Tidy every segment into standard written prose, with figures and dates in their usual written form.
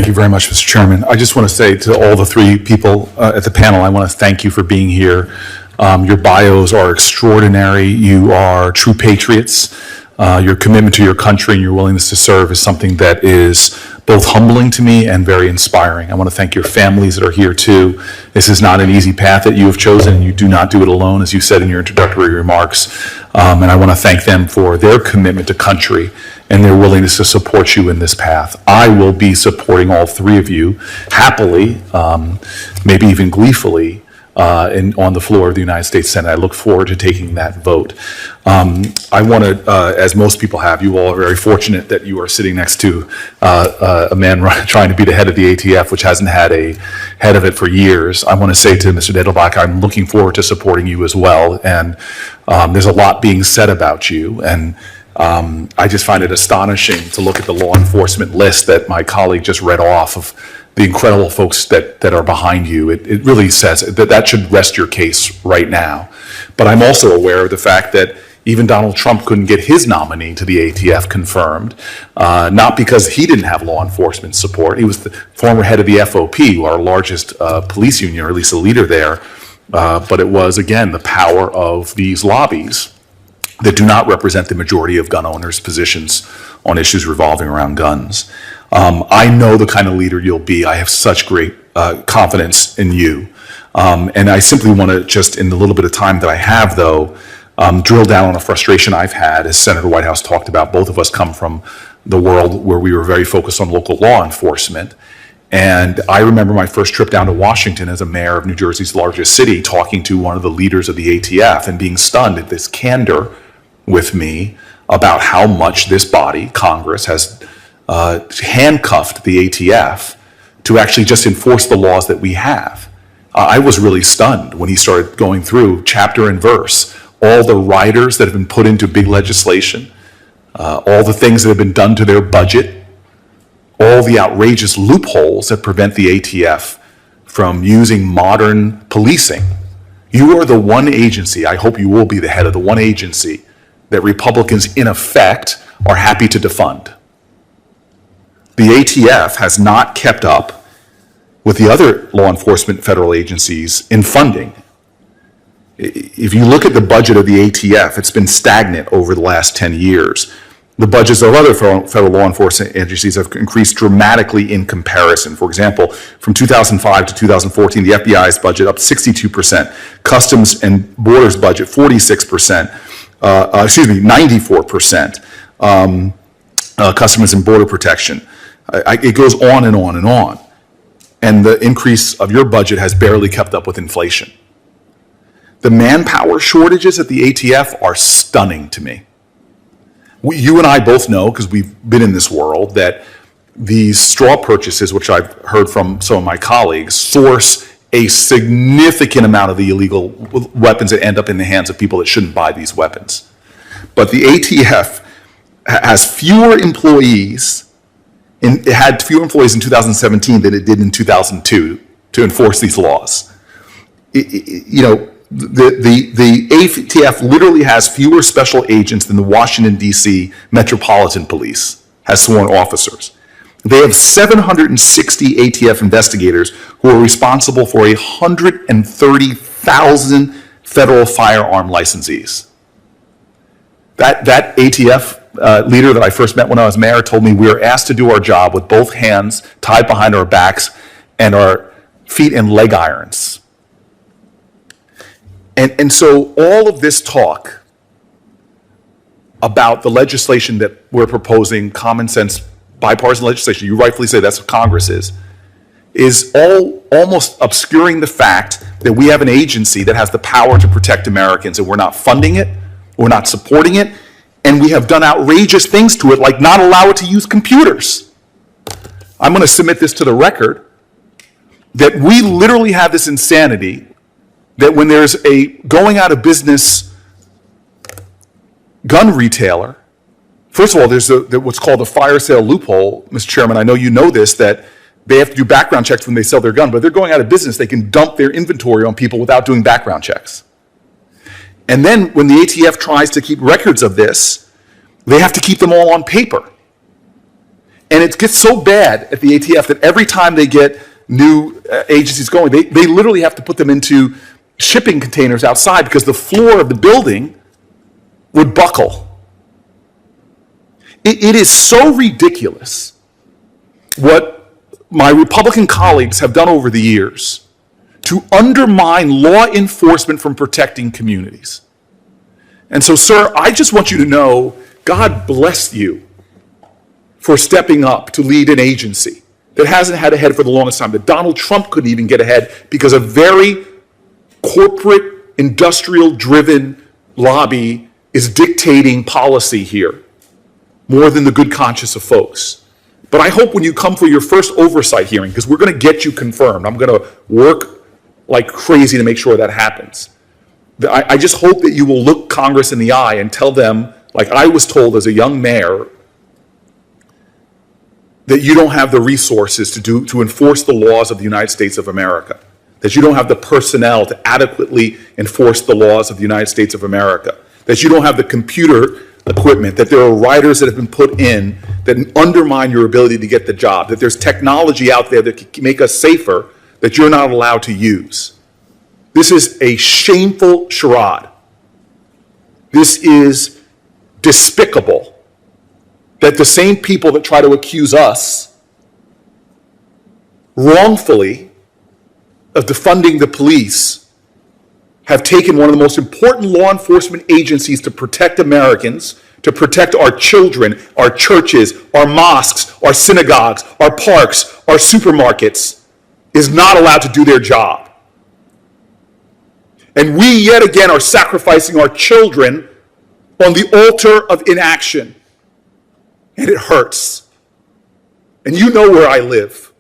Thank you very much, Mr. Chairman. I just want to say to all the three people at the panel, I want to thank you for being here. Your bios are extraordinary. You are true patriots. Your commitment to your country and your willingness to serve is something that is both humbling to me and very inspiring. I want to thank your families that are here too. This is not an easy path that you have chosen, and you do not do it alone, as you said in your introductory remarks. And I want to thank them for their commitment to country and their willingness to support you in this path. I will be supporting all three of you happily, maybe even gleefully, on the floor of the United States Senate. I look forward to taking that vote. I want to, as most people have, you all are very fortunate that you are sitting next to a man trying to be the head of the ATF, which hasn't had a head of it for years. I want to say to Mr. Dettelbach, I'm looking forward to supporting you as well. And there's a lot being said about you. And I just find it astonishing to look at the law enforcement list that my colleague just read off of the incredible folks that are behind you. It really says that should rest your case right now. But I'm also aware of the fact that even Donald Trump couldn't get his nominee to the ATF confirmed, not because he didn't have law enforcement support. He was the former head of the FOP, our largest police union, or at least a leader there. But it was, again, the power of these lobbies that do not represent the majority of gun owners' positions on issues revolving around guns. I know the kind of leader you'll be. I have such great confidence in you. And I simply want to just, in the little bit of time that I have, though, drill down on a frustration I've had. As Senator Whitehouse talked about, both of us come from the world where we were very focused on local law enforcement. And I remember my first trip down to Washington as a mayor of New Jersey's largest city, talking to one of the leaders of the ATF and being stunned at this candor with me about how much this body, Congress, has handcuffed the ATF to actually just enforce the laws that we have. I was really stunned when he started going through chapter and verse, all the riders that have been put into big legislation, all the things that have been done to their budget, all the outrageous loopholes that prevent the ATF from using modern policing. You are the one agency, I hope you will be the head of the one agency, that Republicans, in effect, are happy to defund. The ATF has not kept up with the other law enforcement federal agencies in funding. If you look at the budget of the ATF, it's been stagnant over the last 10 years. The budgets of other federal law enforcement agencies have increased dramatically in comparison. For example, from 2005 to 2014, the FBI's budget up 62%, Customs and Borders budget 46%, 94%, Customs and Border Protection. It goes on and on and on. And the increase of your budget has barely kept up with inflation. The manpower shortages at the ATF are stunning to me. You and I both know, because we've been in this world, that these straw purchases, which I've heard from some of my colleagues, source a significant amount of the illegal weapons that end up in the hands of people that shouldn't buy these weapons. But the ATF has fewer employees, it had fewer employees in 2017 than it did in 2002 to enforce these laws. The ATF literally has fewer special agents than the Washington, D.C. Metropolitan Police has sworn officers. They have 760 ATF investigators who are responsible for 130,000 federal firearm licensees. That ATF leader that I first met when I was mayor told me we are asked to do our job with both hands tied behind our backs and our feet in leg irons. And so all of this talk about the legislation that we're proposing, common sense, bipartisan legislation, you rightfully say that's what Congress is almost obscuring the fact that we have an agency that has the power to protect Americans, and we're not funding it, we're not supporting it, and we have done outrageous things to it, like not allow it to use computers. I'm going to submit this to the record, that we literally have this insanity that when there's a going out of business gun retailer, first of all, there's what's called a fire sale loophole, Mr. Chairman. I know you know this, that they have to do background checks when they sell their gun, but if they're going out of business, they can dump their inventory on people without doing background checks. And then when the ATF tries to keep records of this, they have to keep them all on paper. And it gets so bad at the ATF that every time they get new agencies going, they literally have to put them into shipping containers outside because the floor of the building would buckle. It is so ridiculous what my Republican colleagues have done over the years to undermine law enforcement from protecting communities. And so, sir, I just want you to know, God bless you for stepping up to lead an agency that hasn't had a head for the longest time, that Donald Trump couldn't even get ahead because a very corporate, industrial-driven lobby is dictating policy here more than the good conscience of folks. But I hope when you come for your first oversight hearing, because we're going to get you confirmed, I'm going to work like crazy to make sure that happens. I just hope that you will look Congress in the eye and tell them, like I was told as a young mayor, that you don't have the resources to enforce the laws of the United States of America, that you don't have the personnel to adequately enforce the laws of the United States of America, that you don't have the computer equipment, that there are writers that have been put in that undermine your ability to get the job, that there's technology out there that can make us safer that you're not allowed to use. This is a shameful charade. This is despicable that the same people that try to accuse us wrongfully of defunding the police have taken one of the most important law enforcement agencies to protect Americans, to protect our children, our churches, our mosques, our synagogues, our parks, our supermarkets, is not allowed to do their job. And we yet again are sacrificing our children on the altar of inaction. And it hurts. And you know where I live.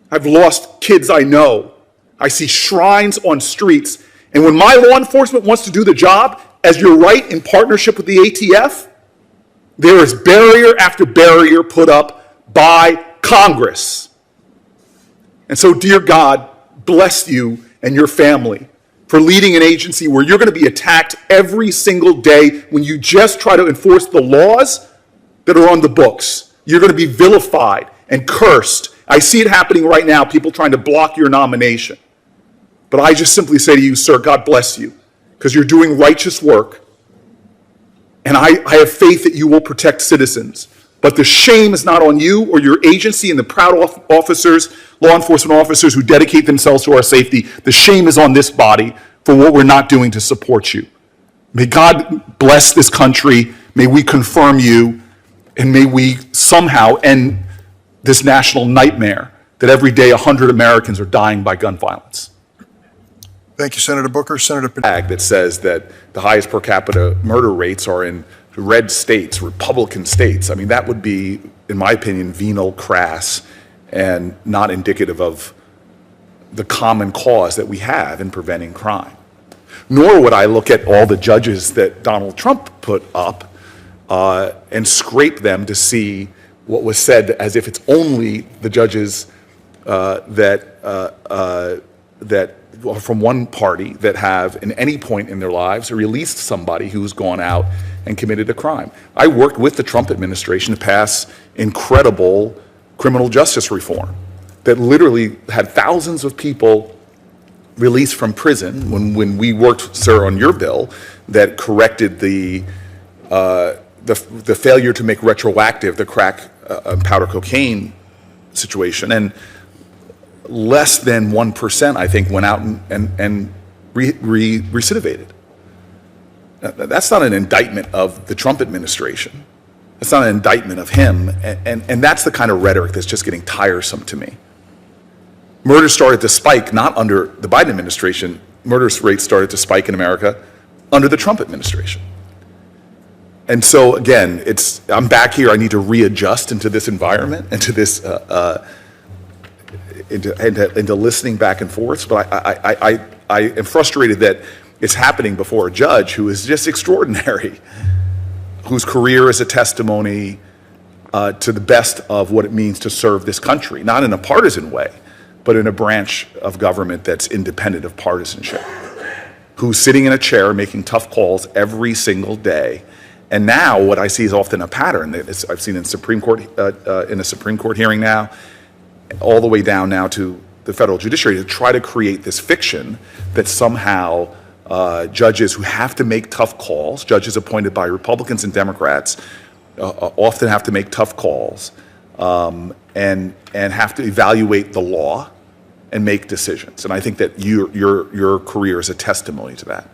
I've lost kids I know. I see shrines on streets. And when my law enforcement wants to do the job, as you're right, in partnership with the ATF, there is barrier after barrier put up by Congress. And so, dear God, bless you and your family for leading an agency where you're going to be attacked every single day when you just try to enforce the laws that are on the books. You're going to be vilified and cursed. I see it happening right now, people trying to block your nomination. But I just simply say to you, sir, God bless you, because you're doing righteous work. And I have faith that you will protect citizens. But the shame is not on you or your agency and the proud officers, law enforcement officers who dedicate themselves to our safety. The shame is on this body for what we're not doing to support you. May God bless this country. May we confirm you. And may we somehow end this national nightmare that every day 100 Americans are dying by gun violence. Thank you, Senator Booker. Senator Flag that says that the highest per capita murder rates are in red states, Republican states. I mean, that would be, in my opinion, venal, crass, and not indicative of the common cause that we have in preventing crime. Nor would I look at all the judges that Donald Trump put up and scrape them to see what was said as if it's only the judges that from one party that have, in any point in their lives, released somebody who's gone out and committed a crime. I worked with the Trump administration to pass incredible criminal justice reform that literally had thousands of people released from prison when we worked, sir, on your bill that corrected the failure to make retroactive the crack and powder cocaine situation. And less than 1%, I think, went out and recidivated. That's not an indictment of the Trump administration. That's not an indictment of him. And that's the kind of rhetoric that's just getting tiresome to me. Murder started to spike not under the Biden administration. Murder rates started to spike in America under the Trump administration. And so, again, I'm back here. I need to readjust into this environment, into this into listening back and forth. But I am frustrated that it's happening before a judge who is just extraordinary, whose career is a testimony to the best of what it means to serve this country, not in a partisan way, but in a branch of government that's independent of partisanship, who's sitting in a chair making tough calls every single day And now what I see is often a pattern that I've seen in Supreme Court, in a Supreme Court hearing now, all the way down now to the federal judiciary, to try to create this fiction that somehow judges who have to make tough calls, judges appointed by Republicans and Democrats, often have to make tough calls and have to evaluate the law and make decisions. And I think that your career is a testimony to that.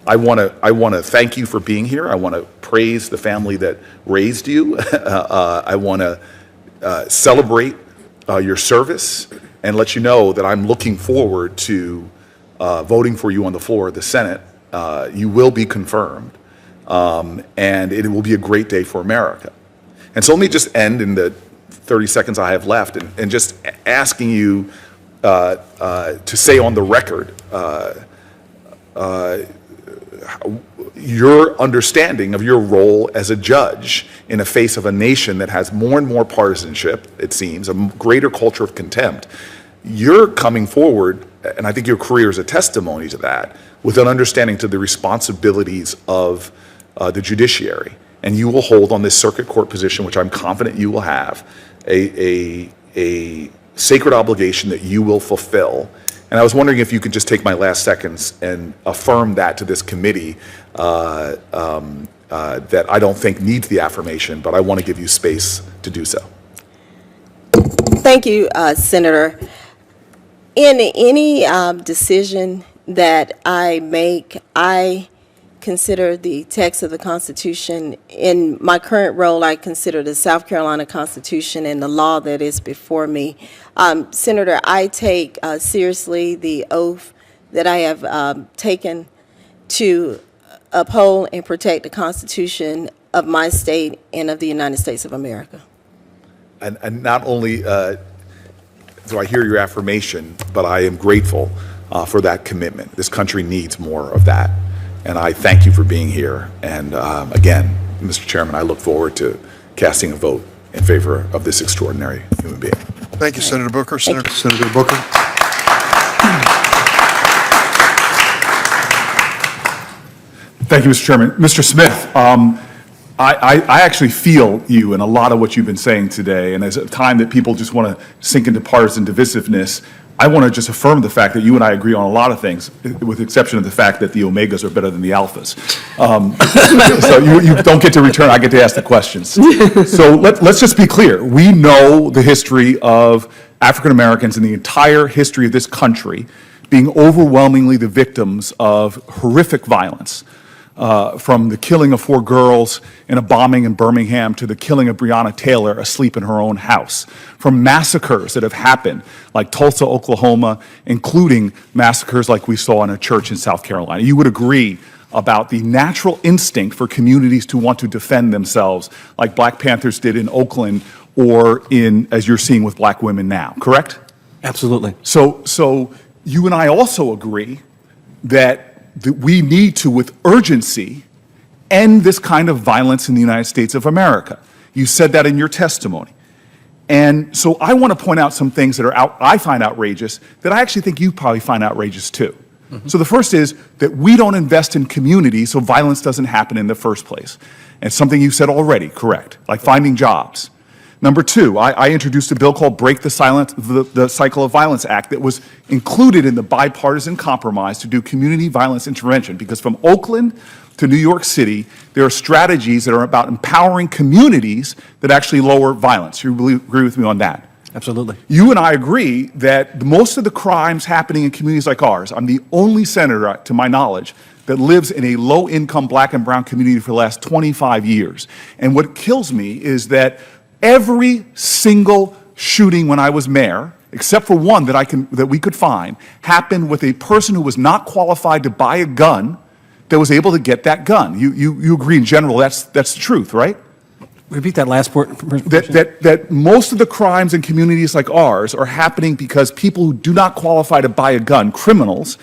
I want to thank you for being here. I want to praise the family that raised you. I want to celebrate your service and let you know that I'm looking forward to voting for you on the floor of the Senate. You will be confirmed, and it will be a great day for America. And so let me just end in the 30 seconds I have left and just asking you to say on the record your understanding of your role as a judge in the face of a nation that has more and more partisanship, it seems, a greater culture of contempt. You're coming forward, and I think your career is a testimony to that, with an understanding to the responsibilities of the judiciary. And you will hold on this circuit court position, which I'm confident you will have, a sacred obligation that you will fulfill. And I was wondering if you could just take my last seconds and affirm that to this committee that I don't think needs the affirmation, but I want to give you space to do so. Thank you, Senator. In any decision that I make, I consider the text of the Constitution. In my current role, I consider the South Carolina Constitution and the law that is before me. Senator, I take seriously the oath that I have taken to uphold and protect the Constitution of my state and of the United States of America. And not only do I hear your affirmation, but I am grateful for that commitment. This country needs more of that. And I thank you for being here. And again, Mr. Chairman, I look forward to casting a vote in favor of this extraordinary human being. Thank you, Senator Booker. Senator Booker. Thank you, Mr. Chairman. Mr. Smith, I actually feel you in a lot of what you've been saying today, and as a time that people just want to sink into partisan divisiveness, I want to just affirm the fact that you and I agree on a lot of things, with the exception of the fact that the Omegas are better than the Alphas. So you don't get to return, I get to ask the questions. So let's just be clear. We know the history of African Americans and the entire history of this country being overwhelmingly the victims of horrific violence. From the killing of 4 girls in a bombing in Birmingham to the killing of Breonna Taylor asleep in her own house, from massacres that have happened like Tulsa, Oklahoma, including massacres like we saw in a church in South Carolina. You would agree about the natural instinct for communities to want to defend themselves like Black Panthers did in Oakland or in, as you're seeing with black women now, correct? Absolutely. So you and I also agree that we need to, with urgency, end this kind of violence in the United States of America. You said that in your testimony. And so I want to point out some things that I find outrageous that I actually think you probably find outrageous too. Mm-hmm. So the first is that we don't invest in communities so violence doesn't happen in the first place. And something you said already, correct, like finding jobs. Number 2, I introduced a bill called Break the Cycle of Violence Act that was included in the bipartisan compromise to do community violence intervention, because from Oakland to New York City, there are strategies that are about empowering communities that actually lower violence. You agree with me on that? Absolutely. You and I agree that most of the crimes happening in communities like ours, I'm the only senator, to my knowledge, that lives in a low-income black and brown community for the last 25 years. And what kills me is that every single shooting when I was mayor, except for one that we could find, happened with a person who was not qualified to buy a gun that was able to get that gun. You agree in general that's the truth, right? Repeat that last part. That most of the crimes in communities like ours are happening because people who do not qualify to buy a gun, criminals,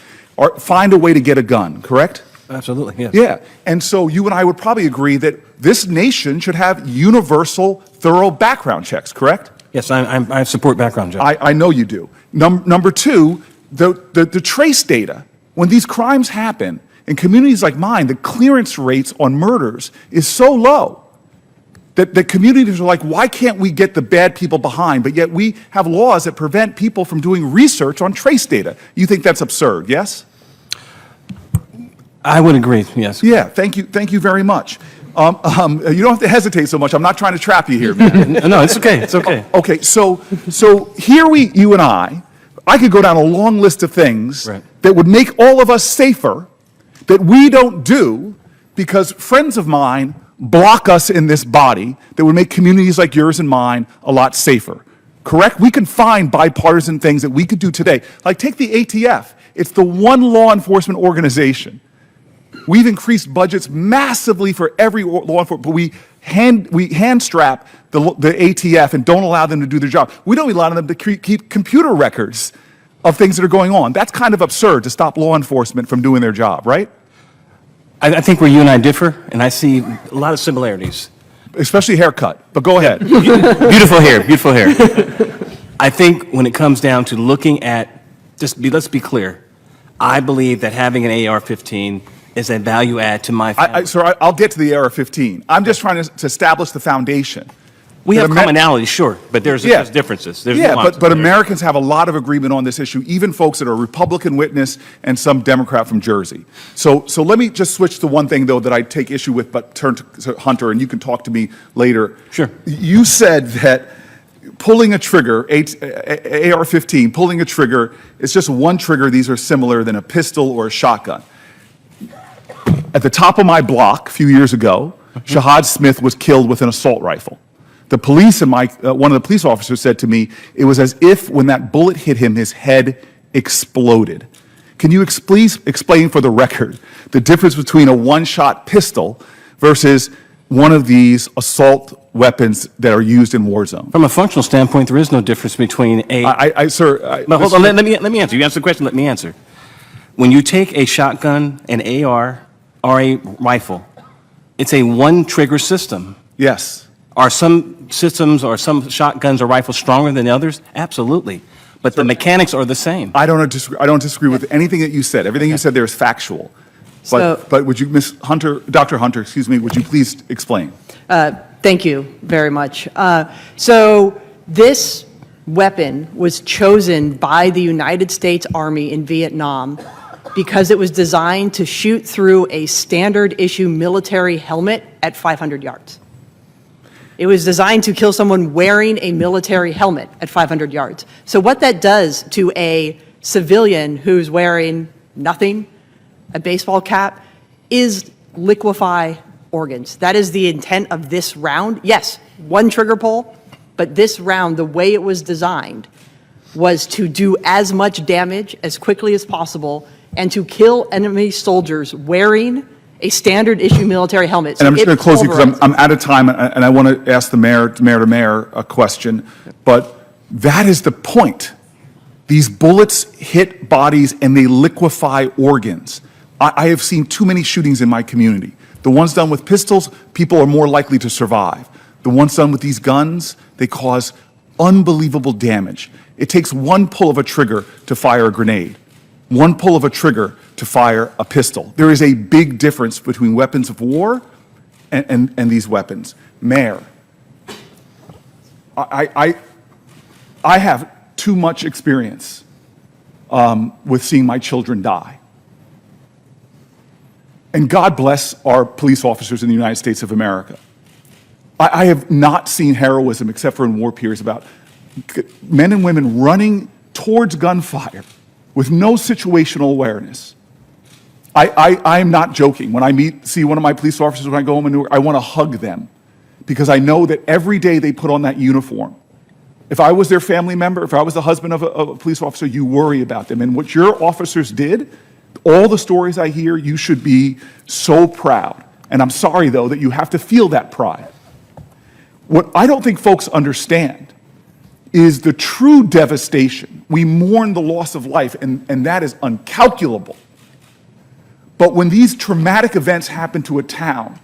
find a way to get a gun, correct? Absolutely, yes. Yeah, and so you and I would probably agree that this nation should have universal, thorough background checks, correct? Yes, I support background checks. I know you do. Number 2, the trace data. When these crimes happen, In communities like mine, the clearance rates on murders is so low that communities are like, why can't we get the bad people behind? But yet we have laws that prevent people from doing research on trace data. You think that's absurd, yes? I would agree, yes. Yeah, thank you very much. You don't have to hesitate so much. I'm not trying to trap you here, man. No, it's okay, it's okay. Okay, so here you and I could go down a long list of things Right. that would make all of us safer that we don't do because friends of mine block us in this body that would make communities like yours and mine a lot safer. Correct? We can find bipartisan things that we could do today. Like take the ATF. It's the one law enforcement organization. We've increased budgets massively for every law enforcement, but we hand strap the ATF and don't allow them to do their job. We don't allow them to keep computer records of things that are going on. That's kind of absurd to stop law enforcement from doing their job, right? I think where you and I differ, and I see a lot of similarities. Especially haircut, but go ahead. Beautiful hair, beautiful hair. I think when it comes down to looking at, let's be clear, I believe that having an AR-15 is a value add to my family. Sir, I'll get to the AR-15. I'm just trying to establish the foundation. We have But commonality, sure, but there's differences. There's Yeah, nuances but there. Americans have a lot of agreement on this issue, even folks that are Republican witness and some Democrat from Jersey. So let me just switch to one thing, though, that I take issue with, but turn to Hunter, and you can talk to me later. Sure. You said that pulling a trigger, AR-15, pulling a trigger, it's just one trigger. These are similar than a pistol or a shotgun. At the top of my block a few years ago, Shahad Smith was killed with an assault rifle. The police and one of the police officers said to me, it was as if when that bullet hit him, his head exploded. Can you explain for the record the difference between a one-shot pistol versus one of these assault weapons that are used in war zones? From a functional standpoint, there is no difference between a... Sir... But hold on, let me answer. You answer the question, let me answer. When you take a shotgun, an AR, or a rifle, it's a one-trigger system. Yes. Are some systems or some shotguns or rifles stronger than others? Absolutely. But the mechanics are the same. I don't disagree with anything that you said. Everything you said there is factual. But would you, Dr. Hunter, excuse me, would you please explain? Thank you very much. So this weapon was chosen by the United States Army in Vietnam because it was designed to shoot through a standard issue military helmet at 500 yards. It was designed to kill someone wearing a military helmet at 500 yards. So what that does to a civilian who's wearing nothing, a baseball cap, is liquefy organs. That is the intent of this round. Yes, one trigger pull, but this round, the way it was designed, was to do as much damage as quickly as possible and to kill enemy soldiers wearing a standard issue military helmet. And I'm just going to close you because I'm out of time, and I want to ask the mayor a question. But that is the point. These bullets hit bodies and they liquefy organs. I have seen too many shootings in my community. The ones done with pistols, people are more likely to survive. The ones done with these guns, they cause unbelievable damage. It takes one pull of a trigger to fire a grenade, one pull of a trigger to fire a pistol. There is a big difference between weapons of war and these weapons. Mayor, I have too much experience with seeing my children die. And God bless our police officers in the United States of America. I have not seen heroism, except for in war periods, about men and women running towards gunfire with no situational awareness. I am not joking. When I see one of my police officers when I go home and I want to hug them because I know that every day they put on that uniform. If I was their family member, if I was the husband of a police officer, you worry about them. And what your officers did, all the stories I hear, you should be so proud. And I'm sorry, though, that you have to feel that pride. What I don't think folks understand is the true devastation. We mourn the loss of life, and that is uncalculable. But when these traumatic events happen to a town,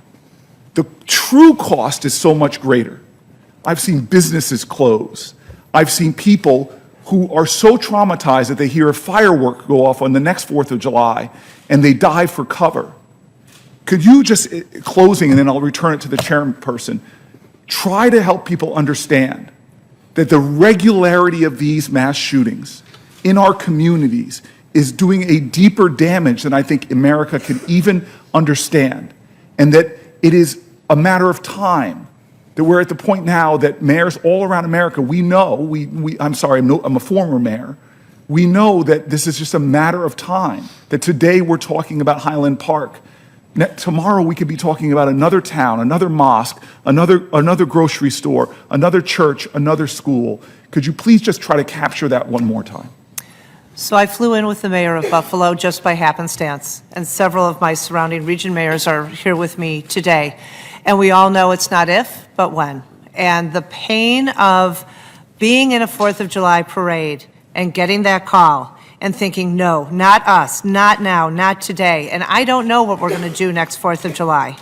the true cost is so much greater. I've seen businesses close. I've seen people who are so traumatized that they hear a firework go off on the next 4th of July, and they dive for cover. Could you just, closing, and then I'll return it to the chairperson, try to help people understand that the regularity of these mass shootings in our communities is doing a deeper damage than I think America can even understand, and that it is a matter of time that we're at the point now that mayors all around America, we know, I'm sorry, I'm a former mayor, we know that this is just a matter of time, that today we're talking about Highland Park. Tomorrow we could be talking about another town, another mosque, another grocery store, another church, another school. Could you please just try to capture that one more time? So I flew in with the mayor of Buffalo just by happenstance, and several of my surrounding region mayors are here with me today. And we all know it's not if, but when. And the pain of being in a 4th of July parade and getting that call and thinking, no, not us, not now, not today. And I don't know what we're going to do next 4th of July.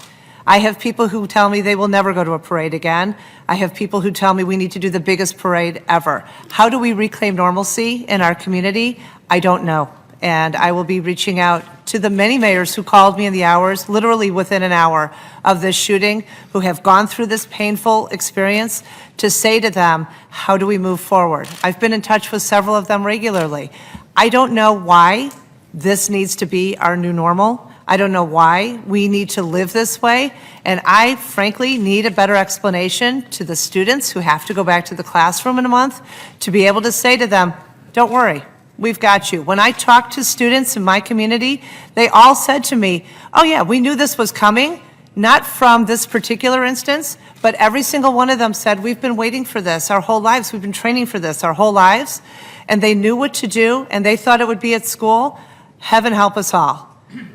I have people who tell me they will never go to a parade again. I have people who tell me we need to do the biggest parade ever. How do we reclaim normalcy in our community? I don't know. And I will be reaching out to the many mayors who called me in the hours, literally within an hour of this shooting, who have gone through this painful experience, to say to them, how do we move forward? I've been in touch with several of them regularly. I don't know why this needs to be our new normal. I don't know why we need to live this way. And I, frankly, need a better explanation to the students who have to go back to the classroom in a month, to be able to say to them, don't worry, we've got you. When I talked to students in my community, they all said to me, oh yeah, we knew this was coming, not from this particular instance, but every single one of them said, we've been waiting for this our whole lives, we've been training for this our whole lives, and they knew what to do, and they thought it would be at school. Heaven help us all.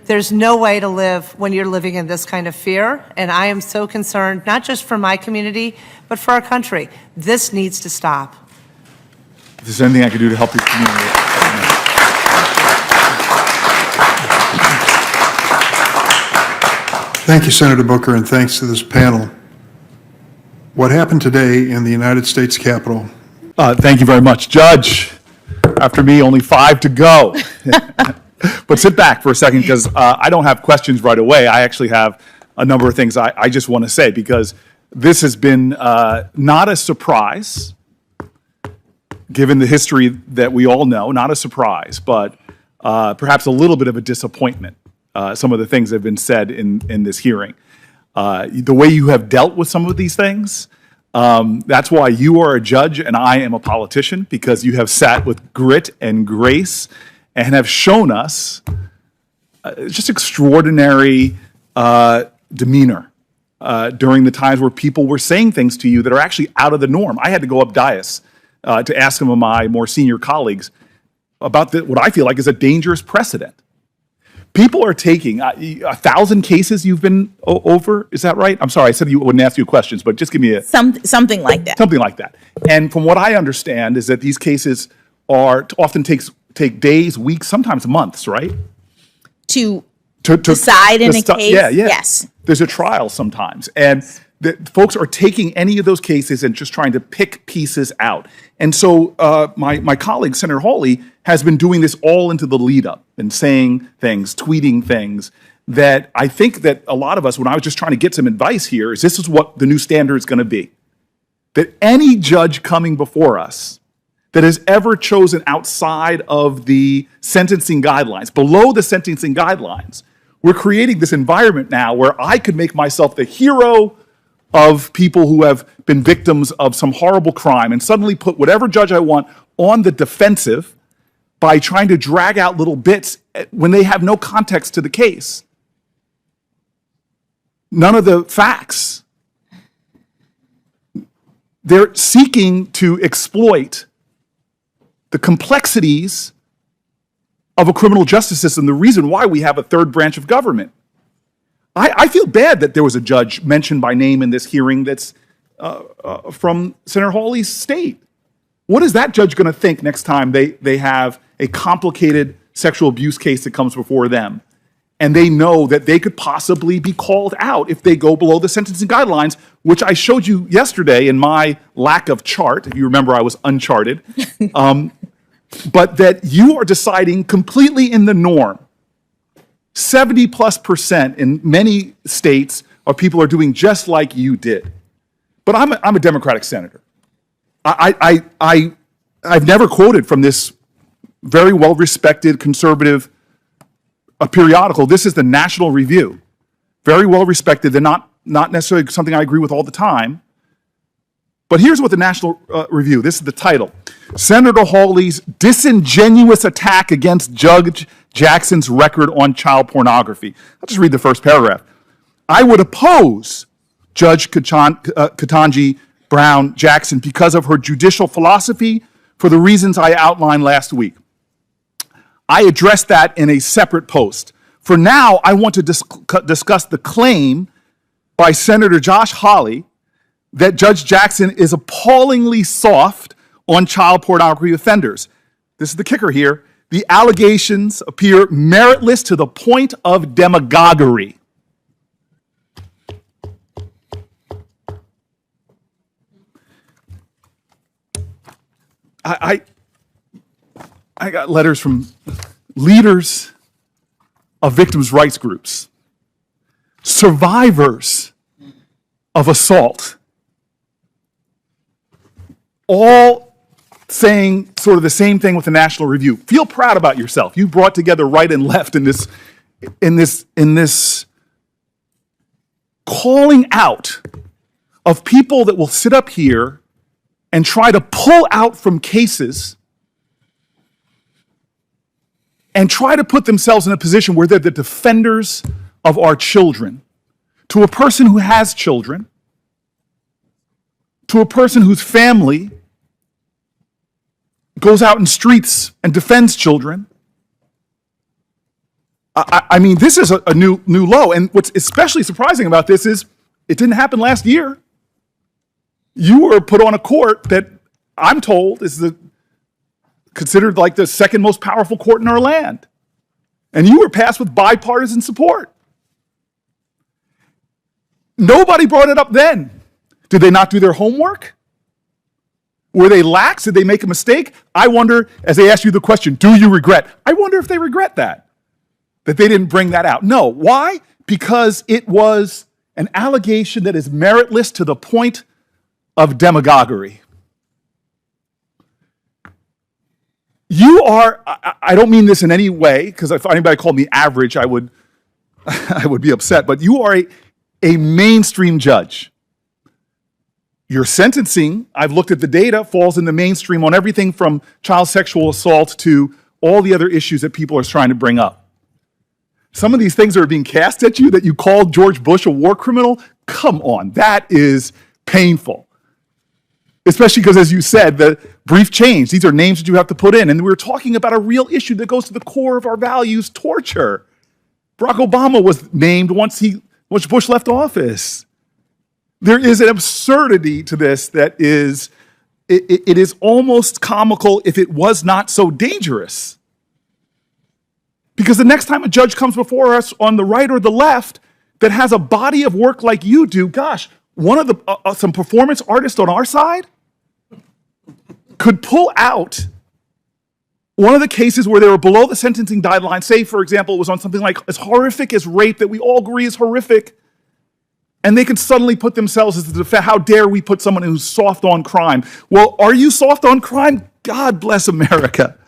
There's no way to live when you're living in this kind of fear, and I am so concerned, not just for my community, but for our country. This needs to stop. If there's anything I can do to help your community. Thank you, Senator Booker, and thanks to this panel. What happened today in the United States Capitol? Thank you very much. Judge, after me, only 5 to go. But sit back for a second, because I don't have questions right away. I actually have a number of things I just want to say, because this has been not a surprise, given the history that we all know, not a surprise, but perhaps a little bit of a disappointment, some of the things that have been said in this hearing. The way you have dealt with some of these things, that's why you are a judge and I am a politician, because you have sat with grit and grace and have shown us just extraordinary demeanor during the times where people were saying things to you that are actually out of the norm. I had to go up dais to ask some of my more senior colleagues about what I feel like is a dangerous precedent. People are taking 1,000 cases you've been over, is that right? I'm sorry, I said you wouldn't ask you questions, but just give me a... Something like that. Something like that. And from what I understand is that these cases often take days, weeks, sometimes months, right? To decide in a case? Yeah. Yes. There's a trial sometimes. And the folks are taking any of those cases and just trying to pick pieces out. And so my colleague, Senator Hawley, has been doing this all into the lead up and saying things, tweeting things that I think that a lot of us, when I was just trying to get some advice here, is this is what the new standard is going to be. That any judge coming before us that has ever chosen outside of the sentencing guidelines, below the sentencing guidelines, we're creating this environment now where I could make myself the hero of people who have been victims of some horrible crime and suddenly put whatever judge I want on the defensive by trying to drag out little bits when they have no context to the case. None of the facts. They're seeking to exploit the complexities of a criminal justice system, the reason why we have a third branch of government. I feel bad that there was a judge mentioned by name in this hearing that's from Senator Hawley's state. What is that judge going to think next time they have a complicated sexual abuse case that comes before them, and they know that they could possibly be called out if they go below the sentencing guidelines, which I showed you yesterday in my lack of chart. If you remember, I was uncharted. But that you are deciding completely in the norm 70+% in many states of people are doing just like you did. But I'm a Democratic senator. I've never quoted from this very well-respected conservative periodical. This is the National Review. Very well-respected. They're not necessarily something I agree with all the time. But here's what the National Review, this is the title. Senator Hawley's disingenuous attack against Judge Jackson's record on child pornography. I'll just read the first paragraph. I would oppose Judge Ketanji Brown Jackson because of her judicial philosophy for the reasons I outlined last week. I addressed that in a separate post. For now, I want to discuss the claim by Senator Josh Hawley that Judge Jackson is appallingly soft on child pornography offenders. This is the kicker here. The allegations appear meritless to the point of demagoguery. I got letters from leaders of victims' rights groups, survivors of assault, all saying sort of the same thing with the National Review. Feel proud about yourself. You brought together right and left in this calling out of people that will sit up here and try to pull out from cases and try to put themselves in a position where they're the defenders of our children. To a person who has children, to a person whose family goes out in streets and defends children. I mean, this is a new low. And what's especially surprising about this is it didn't happen last year. You were put on a court that I'm told is considered like the second most powerful court in our land. And you were passed with bipartisan support. Nobody brought it up then. Did they not do their homework? Were they lax? Did they make a mistake? I wonder, as they ask you the question, do you regret? I wonder if they regret that they didn't bring that out. No. Why? Because it was an allegation that is meritless to the point of demagoguery. You are, I don't mean this in any way, because if anybody called me average, I would be upset, but you are a mainstream judge. Your sentencing, I've looked at the data, falls in the mainstream on everything from child sexual assault to all the other issues that people are trying to bring up. Some of these things that are being cast at you, that you called George Bush a war criminal, come on, that is painful. Especially because, as you said, the brief change, these are names that you have to put in. And we're talking about a real issue that goes to the core of our values, torture. Barack Obama was named once Bush left office. There is an absurdity to this that is, it is almost comical if it was not so dangerous. Because the next time a judge comes before us on the right or the left that has a body of work like you do, gosh, one of the some performance artists on our side could pull out one of the cases where they were below the sentencing guideline, say, for example, it was on something like as horrific as rape that we all agree is horrific, and they could suddenly put themselves as the defense. How dare we put someone who's soft on crime? Well, are you soft on crime? God bless America.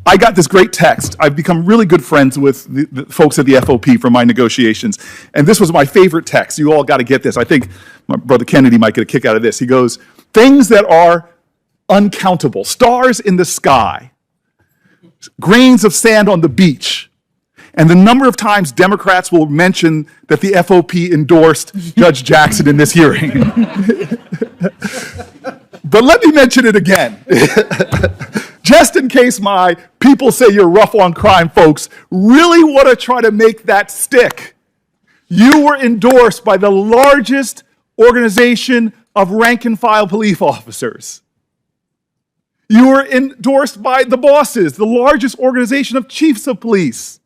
I got this great text. I've become really good friends with the folks at the FOP from my negotiations, and this was my favorite text. You all got to get this. I think my brother Kennedy might get a kick out of this. He goes, things that are uncountable, stars in the sky, grains of sand on the beach, and the number of times Democrats will mention that the FOP endorsed Judge Jackson in this hearing. But let me mention it again. Just in case my people say you're rough on crime folks really want to try to make that stick. You were endorsed by the largest organization of rank and file police officers. You were endorsed by the bosses, the largest organization of chiefs of police.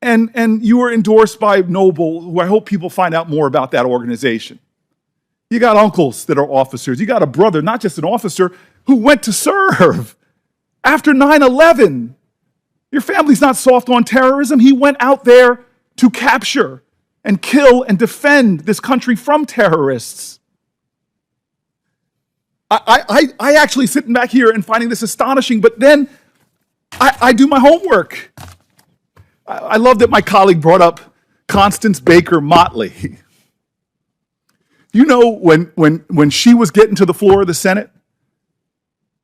And you were endorsed by Noble, who I hope people find out more about that organization. You got uncles that are officers. You got a brother, not just an officer, who went to serve after 9/11 Your family's not soft on terrorism. He went out there to capture and kill and defend this country from terrorists. I actually sitting back here and finding this astonishing, but then I do my homework. I love that my colleague brought up Constance Baker Motley. You know, when she was getting to the floor of the Senate,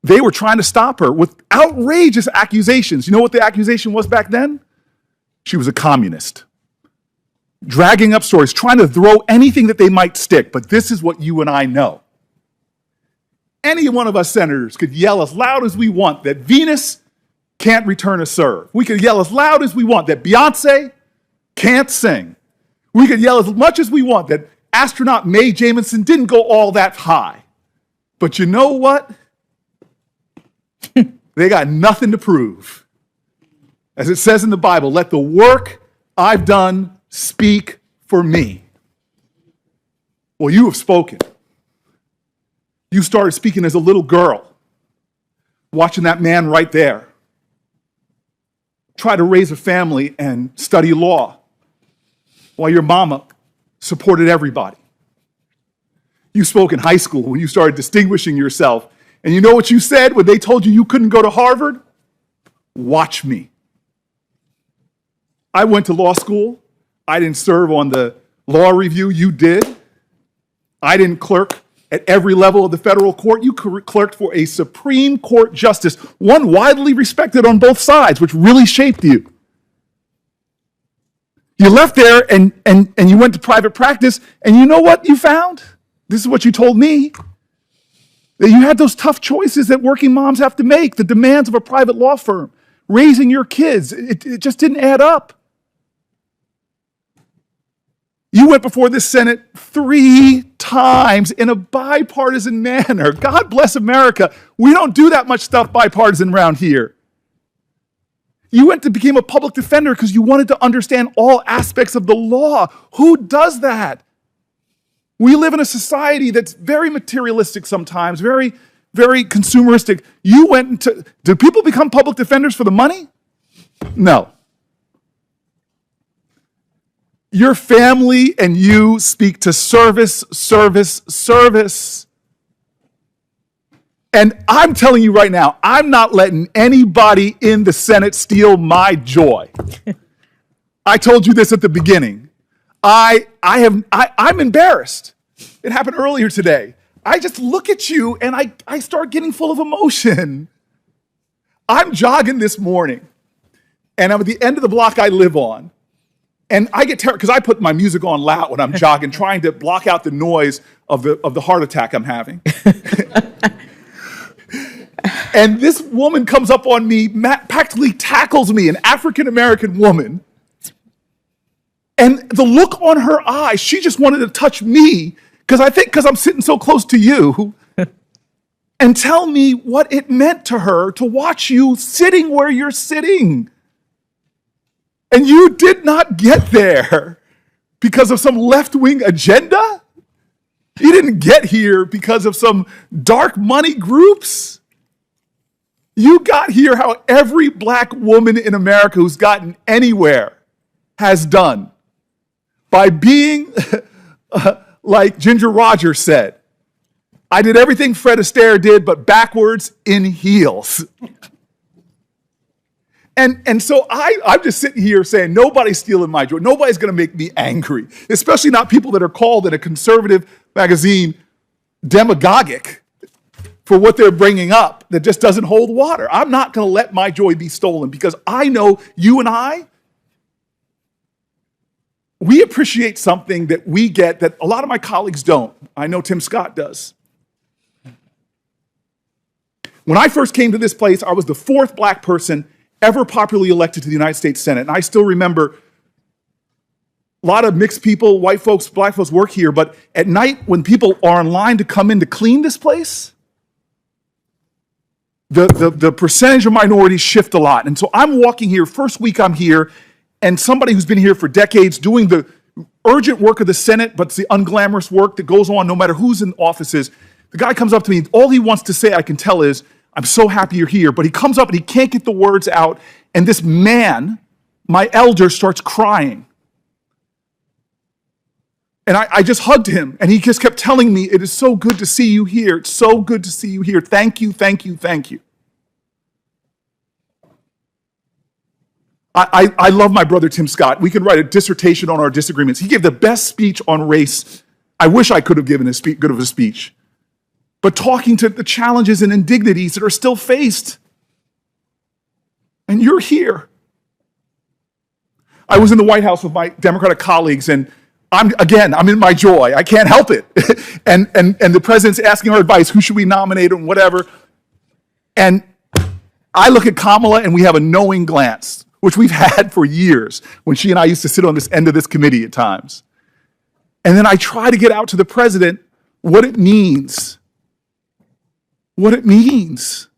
they were trying to stop her with outrageous accusations. You know what the accusation was back then? She was a communist. Dragging up stories, trying to throw anything that they might stick. But this is what you and I know. Any one of us senators could yell as loud as we want that Venus can't return a serve. We could yell as loud as we want that Beyonce can't sing. We could yell as much as we want that astronaut Mae Jemison didn't go all that high. But you know what? They got nothing to prove. As it says in the Bible, let the work I've done speak for me. Well, you have spoken. You started speaking as a little girl, watching that man right there try to raise a family and study law while your mama supported everybody. You spoke in high school when you started distinguishing yourself. And you know what you said when they told you you couldn't go to Harvard? Watch me. I went to law school. I didn't serve on the law review. You did. I didn't clerk at every level of the federal court. You clerked for a Supreme Court justice, one widely respected on both sides, which really shaped you. You left there and you went to private practice, and you know what you found? This is what you told me. That you had those tough choices that working moms have to make, the demands of a private law firm, raising your kids. It just didn't add up. You went before this Senate 3 times in a bipartisan manner. God bless America. We don't do that much stuff bipartisan around here. You went to become a public defender because you wanted to understand all aspects of the law. Who does that? We live in a society that's very materialistic sometimes, very, very consumeristic. You went into, do people become public defenders for the money? No. Your family and you speak to service, service, service. And I'm telling you right now, I'm not letting anybody in the Senate steal my joy. I told you this at the beginning. I'm embarrassed. It happened earlier today. I just look at you and I start getting full of emotion. I'm jogging this morning, and I'm at the end of the block I live on. And I get terrified because I put my music on loud when I'm jogging, trying to block out the noise of the heart attack I'm having. And this woman comes up on me, practically tackles me, an African-American woman. And the look on her eyes, she just wanted to touch me because I'm sitting so close to you, and tell me what it meant to her to watch you sitting where you're sitting. And you did not get there because of some left-wing agenda. You didn't get here because of some dark money groups. You got here how every black woman in America who's gotten anywhere has done, by being like Ginger Rogers said, I did everything Fred Astaire did, but backwards in heels. And so I'm just sitting here saying, nobody's stealing my joy. Nobody's going to make me angry, especially not people that are called in a conservative magazine demagogic for what they're bringing up that just doesn't hold water. I'm not going to let my joy be stolen because I know you and we appreciate something that we get that a lot of my colleagues don't. I know Tim Scott does. When I first came to this place, I was the 4th black person ever popularly elected to the United States Senate. And I still remember a lot of mixed people, white folks, black folks work here, but at night when people are in line to come in to clean this place, the percentage of minorities shift a lot. And so I'm walking here, first week I'm here, and somebody who's been here for decades doing the urgent work of the Senate, but it's the unglamorous work that goes on no matter who's in offices. The guy comes up to me, all he wants to say, I can tell, is, I'm so happy you're here. But he comes up and he can't get the words out. And this man, my elder, starts crying. And I just hugged him, and he just kept telling me, it is so good to see you here. It's so good to see you here. Thank you, thank you, thank you. I love my brother Tim Scott. We could write a dissertation on our disagreements. He gave the best speech on race. I wish I could have given good of a speech. But talking to the challenges and indignities that are still faced. And you're here. I was in the White House with my Democratic colleagues, and I'm in my joy. I can't help it. and the president's asking our advice, who should we nominate and whatever. And I look at Kamala and we have a knowing glance, which we've had for years when she and I used to sit on this end of this committee at times. And then I try to get out to the president what it means. What it means.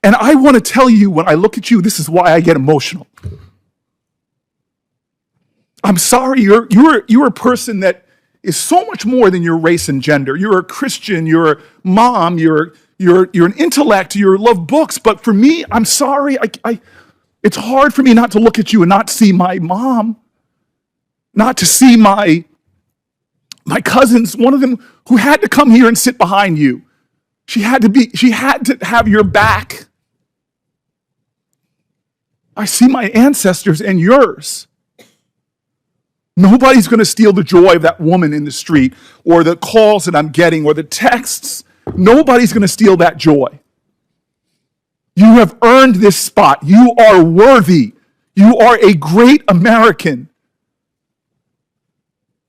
And I want to tell you, when I look at you, this is why I get emotional. I'm sorry, you're a person that is so much more than your race and gender. You're a Christian, you're a mom, you're an intellect, you love books. But for me, I'm sorry, it's hard for me not to look at you and not see my mom, not to see my cousins, one of them who had to come here and sit behind you. She had to have your back. I see my ancestors and yours. Nobody's going to steal the joy of that woman in the street or the calls that I'm getting or the texts. Nobody's going to steal that joy. You have earned this spot. You are worthy. You are a great American.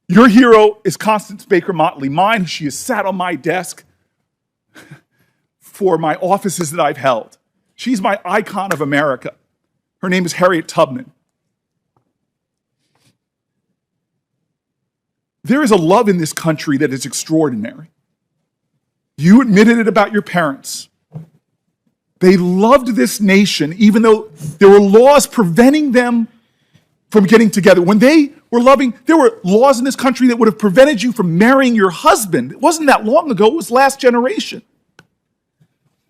Your hero is Constance Baker Motley. Mine, she has sat on my desk for my offices that I've held. She's my icon of America. Her name is Harriet Tubman. There is a love in this country that is extraordinary. You admitted it about your parents. They loved this nation, even though there were laws preventing them from getting together. When they were loving, there were laws in this country that would have prevented you from marrying your husband. It wasn't that long ago, it was last generation.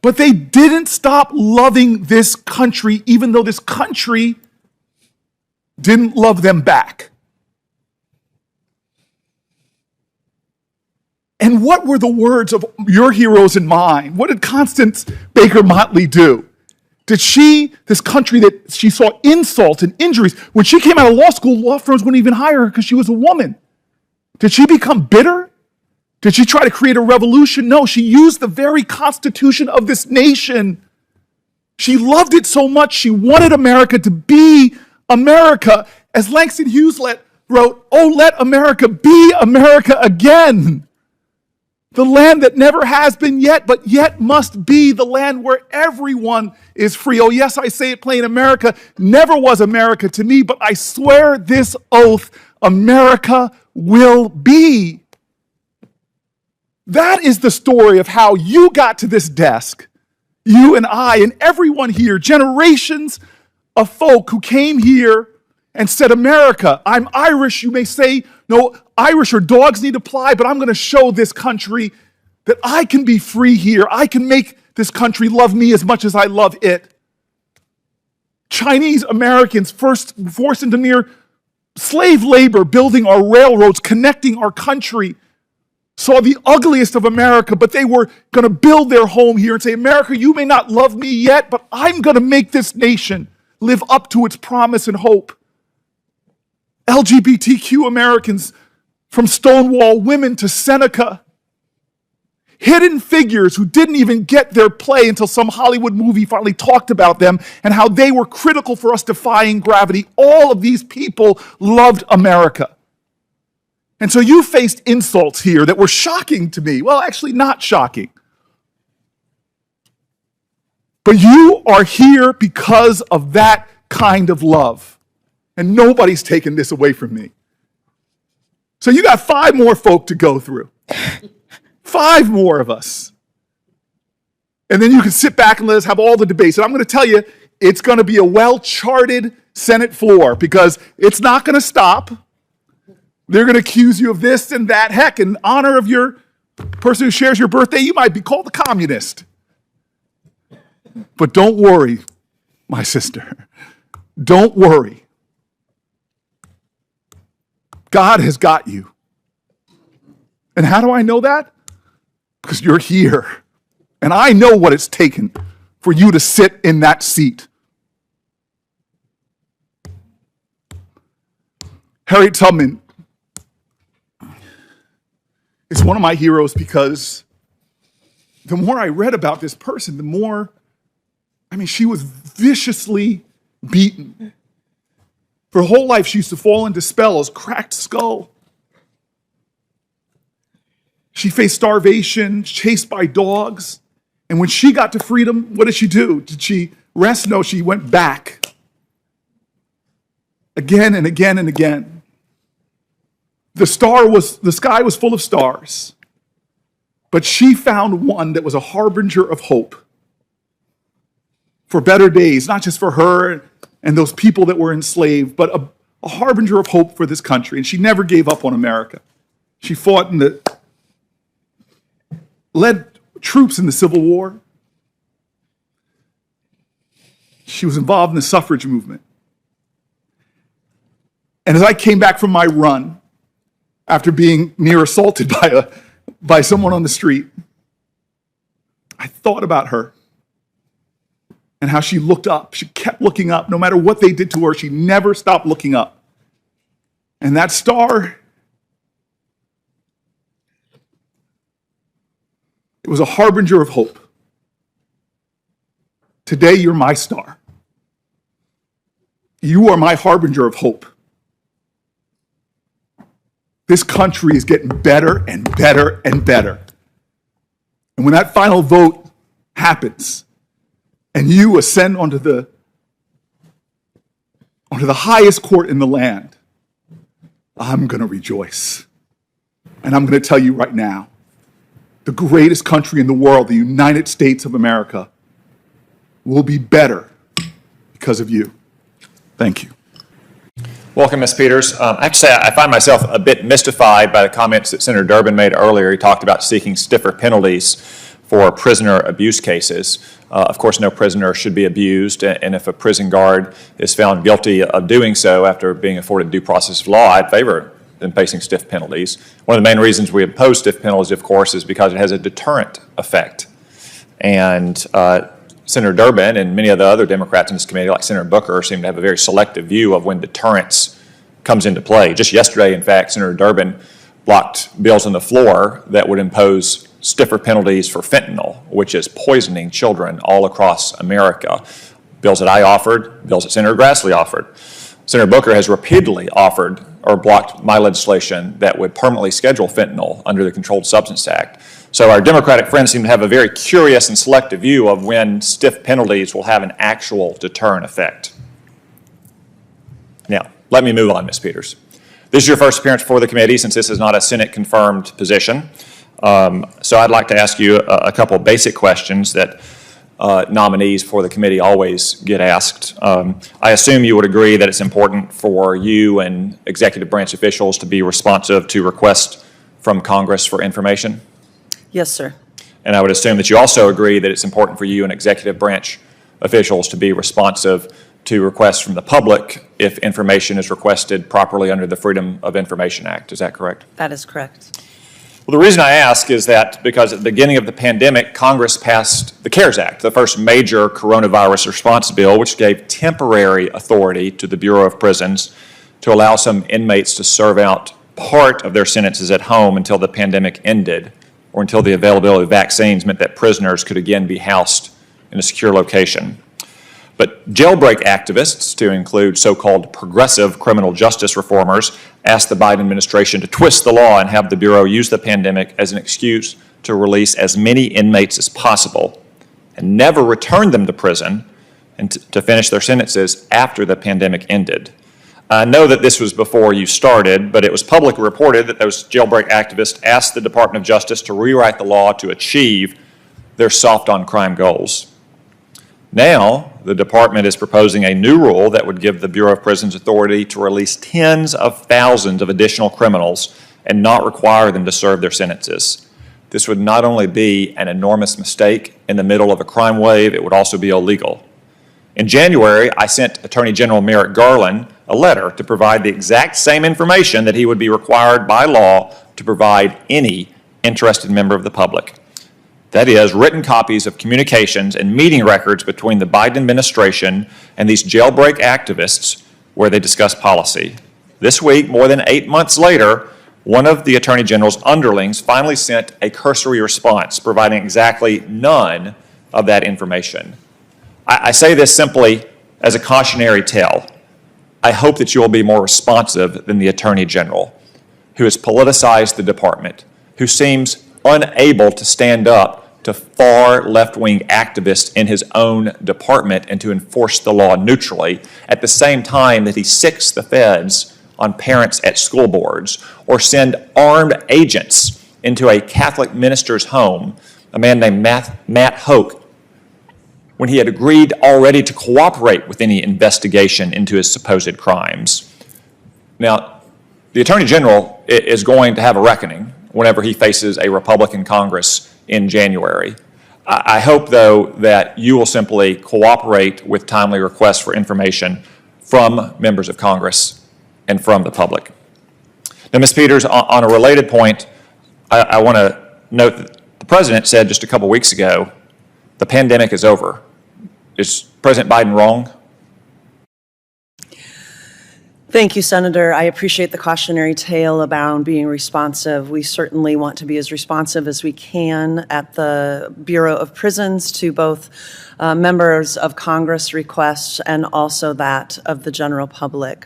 But they didn't stop loving this country, even though this country didn't love them back. And what were the words of your heroes and mine? What did Constance Baker Motley do? Did this country that she saw insult and injuries, when she came out of law school, law firms wouldn't even hire her because she was a woman. Did she become bitter? Did she try to create a revolution? No, she used the very constitution of this nation. She loved it so much, she wanted America to be America. As Langston Hughes wrote, "Oh, let America be America again." The land that never has been yet, but yet must be the land where everyone is free. Oh, yes, I say it plain, America never was America to me, but I swear this oath, America will be. That is the story of how you got to this desk, you and I and everyone here, generations of folk who came here and said, America, I'm Irish. You may say, no, Irish or dogs need to fly, but I'm going to show this country that I can be free here. I can make this country love me as much as I love it. Chinese Americans first forced into near slave labor, building our railroads, connecting our country, saw the ugliest of America, but they were going to build their home here and say, America, you may not love me yet, but I'm going to make this nation live up to its promise and hope. LGBTQ Americans, from Stonewall women to Seneca, hidden figures who didn't even get their play until some Hollywood movie finally talked about them and how they were critical for us defying gravity. All of these people loved America. And so you faced insults here that were shocking to me. Well, actually not shocking. But you are here because of that kind of love. And nobody's taken this away from me. So you got 5 more folk to go through. 5 more of us. And then you can sit back and let us have all the debates. And I'm going to tell you, it's going to be a well-charted Senate floor because it's not going to stop. They're going to accuse you of this and that. Heck, in honor of your person who shares your birthday, you might be called a communist. But don't worry, my sister. Don't worry. God has got you. And how do I know that? Because you're here. And I know what it's taken for you to sit in that seat. Harriet Tubman is one of my heroes because the more I read about this person, the more, she was viciously beaten. For her whole life, she used to fall into spells, cracked skull. She faced starvation, chased by dogs. And when she got to freedom, what did she do? Did she rest? No, she went back. Again and again and again. The sky was full of stars. But she found one that was a harbinger of hope for better days, not just for her and those people that were enslaved, but a harbinger of hope for this country. And she never gave up on America. She fought led troops in the Civil War. She was involved in the suffrage movement. And as I came back from my run, after being near assaulted by someone on the street, I thought about her and how she looked up. She kept looking up. No matter what they did to her, she never stopped looking up. And that star, it was a harbinger of hope. Today, you're my star. You are my harbinger of hope. This country is getting better and better and better. And when that final vote happens and you ascend onto the highest court in the land, I'm going to rejoice. And I'm going to tell you right now, the greatest country in the world, the United States of America, will be better because of you. Thank you. Welcome, Ms. Peters. I have to say, I find myself a bit mystified by the comments that Senator Durbin made earlier. He talked about seeking stiffer penalties for prisoner abuse cases. Of course, no prisoner should be abused, and if a prison guard is found guilty of doing so after being afforded due process of law, I'd favor them facing stiff penalties. One of the main reasons we oppose stiff penalties, of course, is because it has a deterrent effect. And Senator Durbin and many of the other Democrats in this committee, like Senator Booker, seem to have a very selective view of when deterrence comes into play. Just yesterday, in fact, Senator Durbin blocked bills on the floor that would impose stiffer penalties for fentanyl, which is poisoning children all across America. Bills that I offered, bills that Senator Grassley offered. Senator Booker has repeatedly offered or blocked my legislation that would permanently schedule fentanyl under the Controlled Substance Act. So our Democratic friends seem to have a very curious and selective view of when stiff penalties will have an actual deterrent effect. Now, let me move on, Ms. Peters. This is your first appearance before the committee since this is not a Senate-confirmed position. So I'd like to ask you a couple of basic questions that nominees for the committee always get asked. I assume you would agree that it's important for you and executive branch officials to be responsive to requests from Congress for information? Yes, sir. And I would assume that you also agree that it's important for you and executive branch officials to be responsive to requests from the public if information is requested properly under the Freedom of Information Act. Is that correct? That is correct. Well, the reason I ask is that because at the beginning of the pandemic, Congress passed the CARES Act, the first major coronavirus response bill, which gave temporary authority to the Bureau of Prisons to allow some inmates to serve out part of their sentences at home until the pandemic ended, or until the availability of vaccines meant that prisoners could again be housed in a secure location. But jailbreak activists, to include so-called progressive criminal justice reformers, asked the Biden administration to twist the law and have the Bureau use the pandemic as an excuse to release as many inmates as possible and never return them to prison and to finish their sentences after the pandemic ended. I know that this was before you started, but it was publicly reported that those jailbreak activists asked the Department of Justice to rewrite the law to achieve their soft-on-crime goals. Now, the department is proposing a new rule that would give the Bureau of Prisons authority to release tens of thousands of additional criminals and not require them to serve their sentences. this would not only be an enormous mistake in the middle of a crime wave, it would also be illegal. In January, I sent Attorney General Merrick Garland a letter to provide the exact same information that he would be required by law to provide any interested member of the public. That is, written copies of communications and meeting records between the Biden administration and these jailbreak activists where they discuss policy. This week, more than 8 months later, one of the Attorney General's underlings finally sent a cursory response providing exactly none of that information. I say this simply as a cautionary tale. I hope that you will be more responsive than the Attorney General, who has politicized the department, who seems unable to stand up to far left-wing activists in his own department and to enforce the law neutrally, at the same time that he sicks the feds on parents at school boards, or send armed agents into a Catholic minister's home, a man named Matt Hoke, when he had agreed already to cooperate with any investigation into his supposed crimes. Now, the Attorney General is going to have a reckoning whenever he faces a Republican Congress in January. I hope, though, that you will simply cooperate with timely requests for information from members of Congress and from the public. Now, Ms. Peters, on a related point, I want to note that the President said just a couple weeks ago, the pandemic is over. Is President Biden wrong? Thank you, Senator. I appreciate the cautionary tale about being responsive. We certainly want to be as responsive as we can at the Bureau of Prisons to both members of Congress requests and also that of the general public.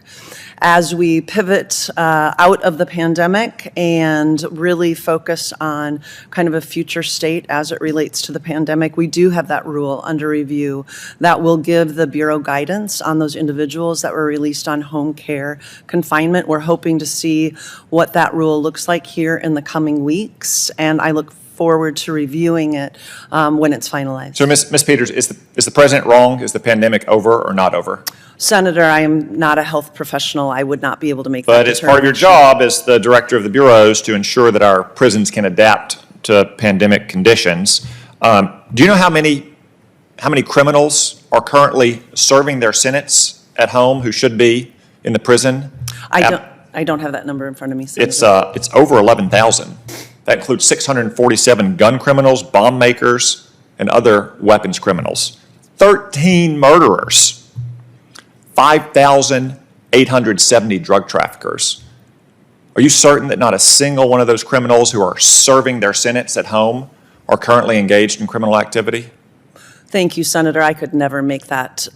As we pivot out of the pandemic and really focus on kind of a future state as it relates to the pandemic, we do have that rule under review that will give the Bureau guidance on those individuals that were released on home care confinement. We're hoping to see what that rule looks like here in the coming weeks, and I look forward to reviewing it when it's finalized. So, Ms. Peters, is the President wrong? Is the pandemic over or not over? Senator, I am not a health professional. I would not be able to make that But it's part of your job as the director of the bureaus to ensure that our prisons can adapt to pandemic conditions. Do you know how many criminals are currently serving their sentence at home who should be in the prison? I don't have that number in front of me, Senator. It's over 11,000. That includes 647 gun criminals, bomb makers, and other weapons criminals. 13 murderers. 5,870 drug traffickers. Are you certain that not a single one of those criminals who are serving their sentence at home are currently engaged in criminal activity? Thank you, Senator. I could never make that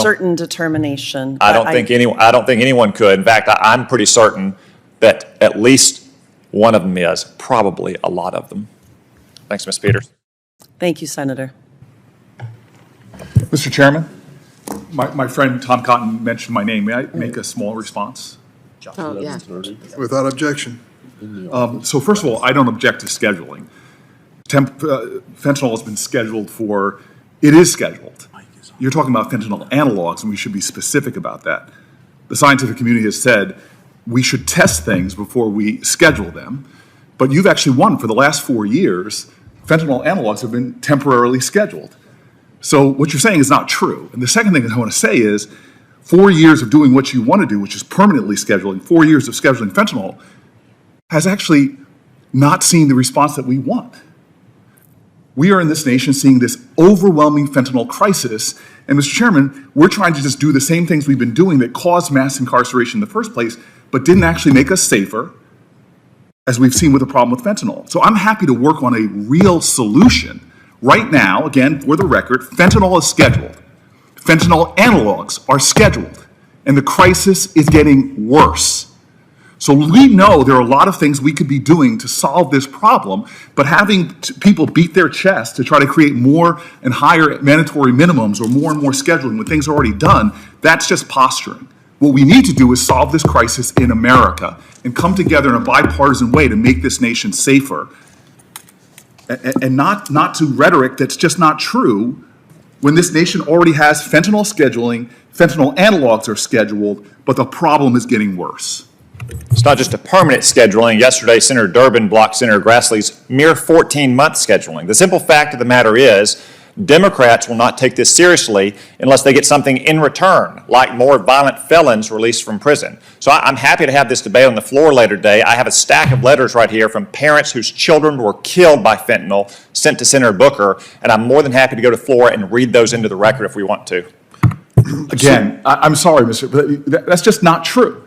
certain determination. I don't think anyone could. In fact, I'm pretty certain that at least one of them is, probably a lot of them. Thanks, Ms. Peters. Thank you, Senator. Mr. Chairman, my friend Tom Cotton mentioned my name. May I make a small response? Oh, yeah. Without objection. So first of all, I don't object to scheduling. Fentanyl has been scheduled for, it is scheduled. You're talking about fentanyl analogs, and we should be specific about that. The scientific community has said we should test things before we schedule them, but you've actually won. For the last 4 years, fentanyl analogs have been temporarily scheduled. So what you're saying is not true. And the second thing I want to say is 4 years of doing what you want to do, which is permanently scheduling, 4 years of scheduling fentanyl, has actually not seen the response that we want. We are in this nation seeing this overwhelming fentanyl crisis, and Mr. Chairman, we're trying to just do the same things we've been doing that caused mass incarceration in the first place, but didn't actually make us safer, as we've seen with the problem with fentanyl. So I'm happy to work on a real solution. Right now, again, for the record, fentanyl is scheduled. Fentanyl analogs are scheduled, and the crisis is getting worse. So we know there are a lot of things we could be doing to solve this problem, but having people beat their chest to try to create more and higher mandatory minimums or more and more scheduling when things are already done, that's just posturing. What we need to do is solve this crisis in America and come together in a bipartisan way to make this nation safer, and not to rhetoric that's just not true when this nation already has fentanyl scheduling, fentanyl analogs are scheduled, but the problem is getting worse. It's not just a permanent scheduling. Yesterday, Senator Durbin blocked Senator Grassley's mere 14-month scheduling. The simple fact of the matter is, Democrats will not take this seriously unless they get something in return, like more violent felons released from prison. So I'm happy to have this debate on the floor later today. I have a stack of letters right here from parents whose children were killed by fentanyl sent to Senator Booker, and I'm more than happy to go to the floor and read those into the record if we want to. Again, I'm sorry, but that's just not true.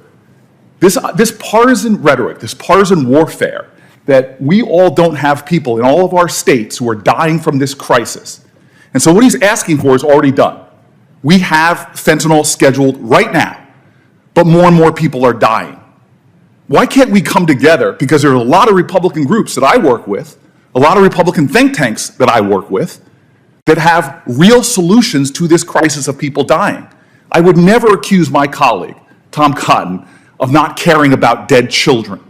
This partisan rhetoric, this partisan warfare, that we all don't have people in all of our states who are dying from this crisis. And so what he's asking for is already done. We have fentanyl scheduled right now, but more and more people are dying. Why can't we come together? Because there are a lot of Republican groups that I work with, a lot of Republican think tanks that I work with, that have real solutions to this crisis of people dying. I would never accuse my colleague, Tom Cotton, of not caring about dead children.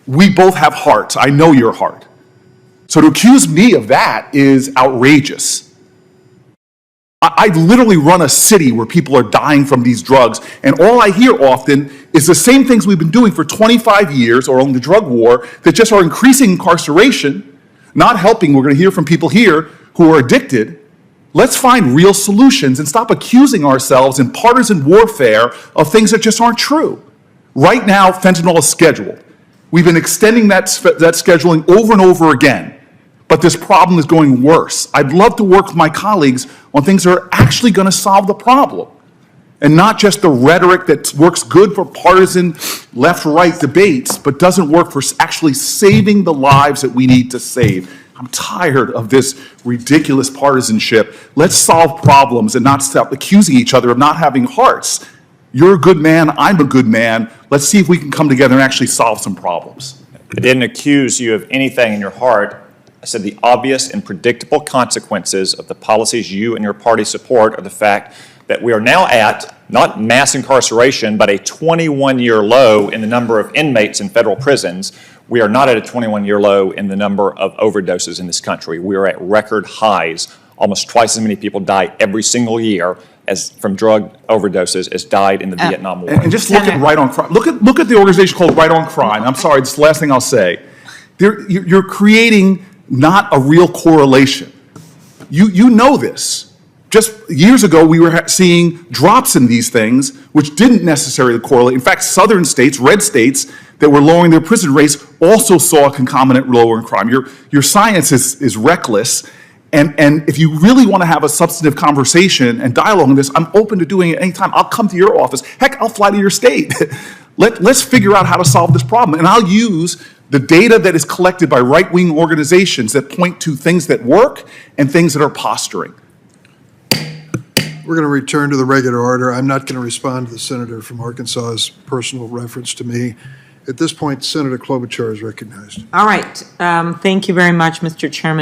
We both have hearts. I know your heart. So to accuse me of that is outrageous. I literally run a city where people are dying from these drugs, and all I hear often is the same things we've been doing for 25 years, or on the drug war, that just are increasing incarceration, not helping. We're going to hear from people here who are addicted. Let's find real solutions and stop accusing ourselves in partisan warfare of things that just aren't true. Right now, fentanyl is scheduled. We've been extending that scheduling over and over again, but this problem is going worse. I'd love to work with my colleagues on things that are actually going to solve the problem, and not just the rhetoric that works good for partisan left-right debates, but doesn't work for actually saving the lives that we need to save. I'm tired of this ridiculous partisanship. Let's solve problems and not stop accusing each other of not having hearts. You're a good man, I'm a good man. Let's see if we can come together and actually solve some problems. I didn't accuse you of anything in your heart. I said the obvious and predictable consequences of the policies you and your party support are the fact that we are now at, not mass incarceration, but a 21-year low in the number of inmates in federal prisons. We are not at a 21-year low in the number of overdoses in this country. We are at record highs. Almost twice as many people die every single year as from drug overdoses as died in the Vietnam War. And just look at Right on Crime. Look at the organization called Right on Crime. I'm sorry, this is the last thing I'll say. You're creating not a real correlation. You know this. Just years ago, we were seeing drops in these things, which didn't necessarily correlate. In fact, southern states, red states, that were lowering their prison rates also saw a concomitant lower in crime. Your science is reckless. And if you really want to have a substantive conversation and dialogue on this, I'm open to doing it anytime. I'll come to your office. Heck, I'll fly to your state. Let's figure out how to solve this problem. And I'll use the data that is collected by right-wing organizations that point to things that work and things that are posturing. We're going to return to the regular order. I'm not going to respond to the senator from Arkansas's personal reference to me. At this point, Senator Klobuchar is recognized. All right. Thank you very much, Mr. Chairman.